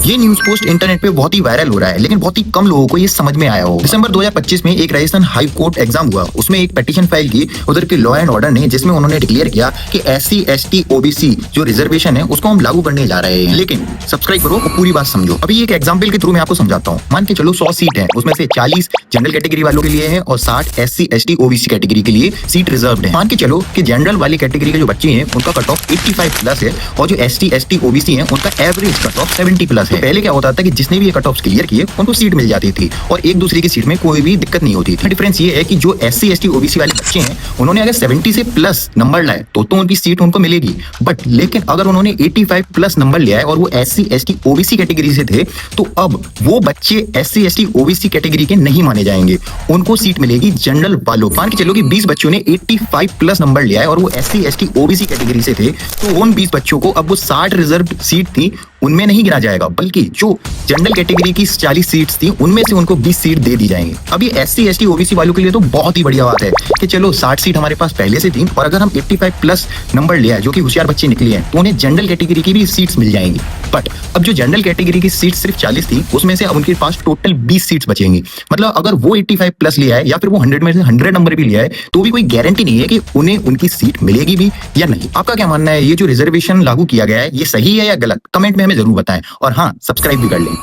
ये news post internet पे बहुत ही वायरल हो रहा है, लेकिन बहुत ही कम लोगों को ये समझ में आया हो। दिसंबर 2025 में एक राजस्थान हाई कोर्ट एग्जाम हुआ, उसमें एक पिटीशन फाइल की उधर के लॉ एंड ऑर्डर ने, जिसमें उन्होंने डिक्लेयर किया कि SC ST OBC जो रिजर्वेशन है उसको हम लागू करने जा रहे हैं। लेकिन सब्सक्राइब करो और पूरी बात समझो। अभी एक एग्जाम्पल के थ्रू मैं आपको समझाता हूँ। मान के चलो 100 सीट है, उसमें से 40 जनरल कैटेगरी वालों के लिए है और 60 SC ST OBC कैटेगरी के लिए सीट रिजर्व है। मान के चलो कि जनरल वाली कैटेगरी के जो बच्चे हैं उनका कट ऑफ 85 प्लस है और जो ST ST OBC है उनका एवरेज कट ऑफ 70 प्लस है। पहले क्या होता था कि जिसने भी ये कट ऑफ क्लियर किए उनको सीट मिल जाती थी और एक दूसरे की सीट में कोई भी दिक्कत नहीं होती थी। डिफरेंस ये है कि जो SC ST OBC वाले बच्चे हैं उन्होंने अगर 70 से प्लस नंबर लाए तो उनकी सीट उनको मिलेगी, बट लेकिन अगर उन्होंने 85 प्लस नंबर लिया है और वो SC ST OBC कैटेगरी से थे तो अब वो बच्चे SC ST OBC कैटेगरी के नहीं माने जाएंगे, उनको सीट मिलेगी जनरल वालों। मान के चलो कि 20 बच्चों ने 85 प्लस नंबर लिया है और वो SC ST OBC कैटेगरी से थे, तो उन 20 बच्चों को अब वो 60 रिजर्व सीट थी उनमें नहीं गिना जाएगा, बल्कि जो जनरल कैटेगरी की 40 सीट्स थी उनमें से उनको 20 सीट दे दी जाएंगी। अभी SC ST OBC वालों के लिए तो बहुत ही बढ़िया बात है कि चलो 60 सीट हमारे पास पहले से थी और अगर हम 85 प्लस नंबर लिया है जो कि होशियार बच्चे निकले हैं तो उन्हें जनरल कैटेगरी की भी सीट्स मिल जाएंगी। बट अब जो जनरल कैटेगरी की सीट सिर्फ 40 थी उसमें से अब उनके पास टोटल 20 सीट्स बचेंगी। मतलब अगर वो 85 प्लस लिया है या फिर वो 100 में से 100 नंबर भी लिया है तो भी कोई गारंटी नहीं है कि उन्हें उनकी सीट मिलेगी भी या नहीं। आपका क्या मानना है, ये जो रिजर्वेशन लागू किया गया है ये सही है या गलत? कमेंट में हमें जरूर बताएं और हाँ, सब्सक्राइब भी कर लें।